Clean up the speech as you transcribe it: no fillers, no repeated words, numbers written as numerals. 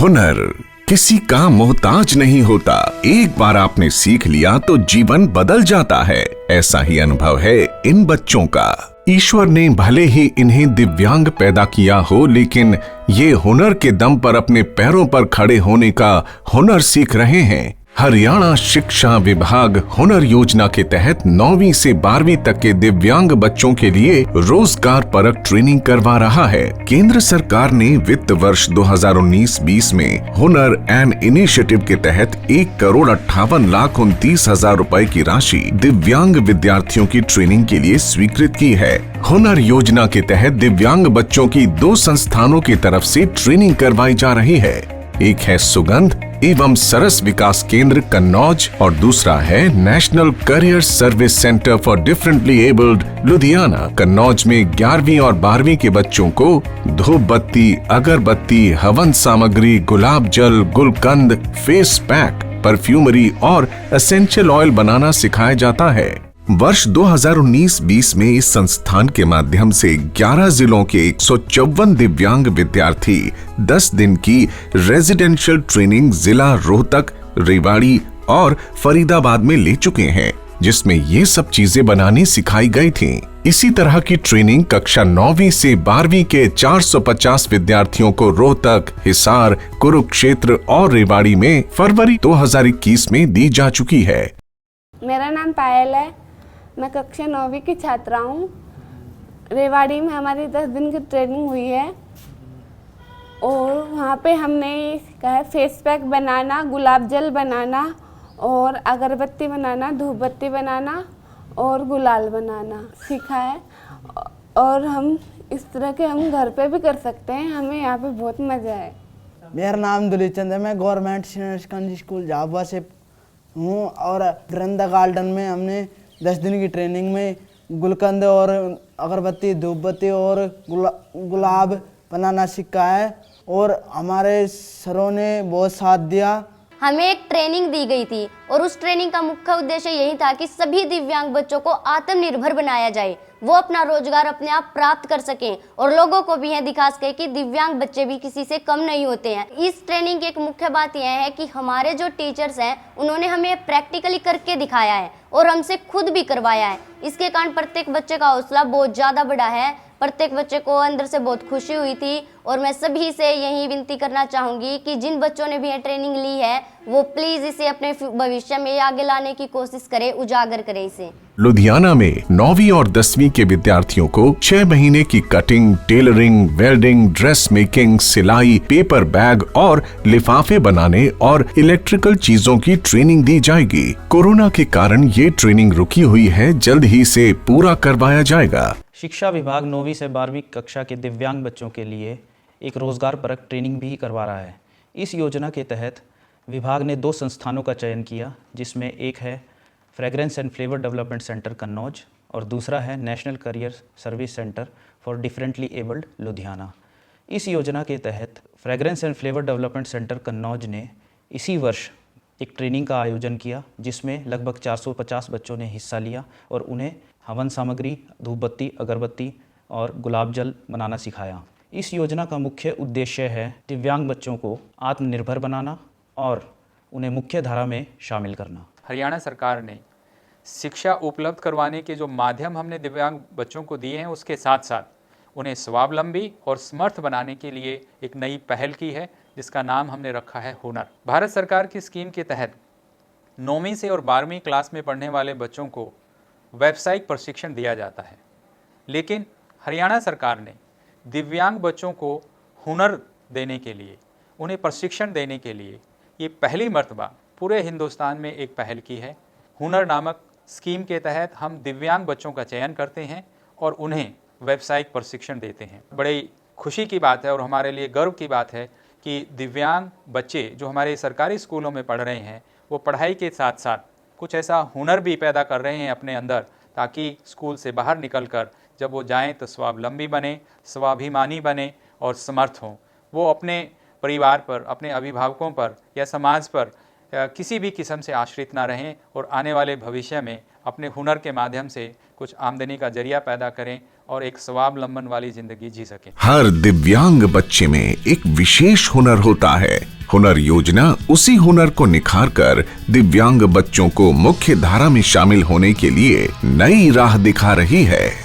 हुनर किसी का मोहताज नहीं होता। एक बार आपने सीख लिया तो जीवन बदल जाता है। ऐसा ही अनुभव है इन बच्चों का। ईश्वर ने भले ही इन्हें दिव्यांग पैदा किया हो, लेकिन ये हुनर के दम पर अपने पैरों पर खड़े होने का हुनर सीख रहे हैं। हरियाणा शिक्षा विभाग हुनर योजना के तहत 9वीं से 12वीं तक के दिव्यांग बच्चों के लिए रोजगार परक ट्रेनिंग करवा रहा है। केंद्र सरकार ने वित्त वर्ष 2019-20 में हुनर एंड इनिशिएटिव के तहत 1,58,29,000 रुपए की राशि दिव्यांग विद्यार्थियों की ट्रेनिंग के लिए स्वीकृत की है। हुनर योजना के तहत दिव्यांग बच्चों की 2 संस्थानों की तरफ से ट्रेनिंग करवाई जा रही है। एक है सुगंध एवं सरस विकास केंद्र कन्नौज और दूसरा है national career service centre for differently abled Ludhiana. Kannauj में 11वीं और 12वीं के बच्चों को धूप बत्ती, अगरबत्ती, हवन सामग्री, गुलाब जल, गुलकंद, फेस पैक, परफ्यूमरी और एसेंशियल ऑयल बनाना सिखाया जाता है। वर्ष 2019-20 में इस संस्थान के माध्यम से 11 जिलों के 154 दिव्यांग विद्यार्थी 10 दिन की रेजिडेंशियल ट्रेनिंग जिला रोहतक, रेवाड़ी और फरीदाबाद में ले चुके हैं, जिसमें ये सब चीजें बनानी सिखाई गई थीं। इसी तरह की ट्रेनिंग कक्षा 9वीं से 12वीं के 450 विद्यार्थियों को रोहतक, हिसार, कुरुक्षेत्र और रेवाड़ी में फरवरी 2021 में दी जा चुकी है। मेरा नाम पायल है। मैं कक्षा 9वीं की छात्रा हूँ। रेवाड़ी में हमारी 10 दिन की ट्रेनिंग हुई है और वहाँ पे हमने सीखा है फेस पैक बनाना, गुलाब जल बनाना और अगरबत्ती बनाना, धूप बत्ती बनाना और गुलाल बनाना सीखा है। और हम इस तरह के हम घर पे भी कर सकते हैं। हमें यहाँ पे बहुत मज़ा है। मेरा नाम दुलीप चंद है। मैं government senior secondary school Jhabua से हूँ और वृंदा गार्डन में हमने 10 दिन की ट्रेनिंग में गुलकंद और अगरबत्ती, धूप बत्ती और गुलाब बनाना सीखा है और हमारे सरों ने बहुत साथ दिया। हमें एक ट्रेनिंग दी गई थी और उस ट्रेनिंग का मुख्य उद्देश्य यही था कि सभी दिव्यांग बच्चों को आत्मनिर्भर बनाया जाए, वो अपना रोजगार अपने आप प्राप्त कर सकें और लोगों को भी यह दिखा सके कि दिव्यांग बच्चे भी किसी से कम नहीं होते हैं। इस ट्रेनिंग की एक मुख्य बात यह है कि हमारे जो टीचर्स हैं उन्होंने हमें प्रैक्टिकली करके दिखाया है और हमसे खुद भी करवाया है। इसके कारण प्रत्येक बच्चे का हौसला बहुत ज़्यादा बढ़ा है। प्रत्येक बच्चे को अंदर से बहुत खुशी हुई थी और मैं सभी से यही विनती करना चाहूँगी कि जिन बच्चों ने भी ये ट्रेनिंग ली है वो प्लीज़ इसे अपने भविष्य में आगे लाने की कोशिश करें, उजागर करें इसे। लुधियाना में 9वीं और 10वीं के विद्यार्थियों को 6 महीने की cutting, tailoring, welding, dress making, सिलाई, पेपर बैग और लिफाफे बनाने और इलेक्ट्रिकल चीजों की ट्रेनिंग दी जाएगी। कोरोना के कारण ये ट्रेनिंग रुकी हुई है, जल्द ही से पूरा करवाया जाएगा। शिक्षा विभाग 9वीं से 12वीं कक्षा के दिव्यांग बच्चों के लिए एक रोजगार परक ट्रेनिंग भी करवा रहा है। इस योजना के तहत विभाग ने 2 संस्थानों का चयन किया, जिसमें एक है fragrance and flavour development centre Kannauj और दूसरा है national career service centre for differently abled Ludhiana. इस योजना के तहत fragrance and flavour development centre Kannauj ने इसी वर्ष एक ट्रेनिंग का आयोजन किया, जिसमें लगभग 450 बच्चों ने हिस्सा लिया और उन्हें हवन सामग्री, धूप बत्ती, अगरबत्ती और गुलाब जल बनाना सिखाया। इस योजना का मुख्य उद्देश्य है दिव्यांग बच्चों को आत्मनिर्भर बनाना और उन्हें मुख्य धारा में शामिल करना। हरियाणा सरकार ने शिक्षा उपलब्ध करवाने के जो माध्यम हमने दिव्यांग बच्चों को दिए हैं, उसके साथ साथ उन्हें स्वावलंबी और समर्थ बनाने के लिए एक नई पहल की है, जिसका नाम हमने रखा है हुनर। भारत सरकार की स्कीम के तहत 9वीं से और 12वीं क्लास में पढ़ने वाले बच्चों को व्यावसायिक प्रशिक्षण दिया जाता है, लेकिन हरियाणा सरकार ने दिव्यांग बच्चों को हुनर देने के लिए, उन्हें प्रशिक्षण देने के लिए ये पहली मर्तबा पूरे हिंदुस्तान में एक पहल की है। हुनर नामक स्कीम के तहत हम दिव्यांग बच्चों का चयन करते हैं और उन्हें व्यावसायिक प्रशिक्षण देते हैं। बड़ी खुशी की बात है और हमारे लिए गर्व की बात है कि दिव्यांग बच्चे जो हमारे सरकारी स्कूलों में पढ़ रहे हैं, वो पढ़ाई के साथ साथ कुछ ऐसा हुनर भी पैदा कर रहे हैं अपने अंदर, ताकि स्कूल से बाहर निकलकर जब वो जाएं तो स्वावलंबी बने, स्वाभिमानी बने और समर्थ हों। वो अपने परिवार पर, अपने अभिभावकों पर या समाज पर किसी भी किस्म से आश्रित ना रहें और आने वाले भविष्य में अपने हुनर के माध्यम से कुछ आमदनी का जरिया पैदा करें और एक स्वावलंबन वाली जिंदगी जी सकें। हर दिव्यांग बच्चे में एक विशेष हुनर होता है हुनर योजना उसी हुनर को निखार कर दिव्यांग बच्चों को मुख्य धारा में शामिल होने के लिए नई राह दिखा रही है।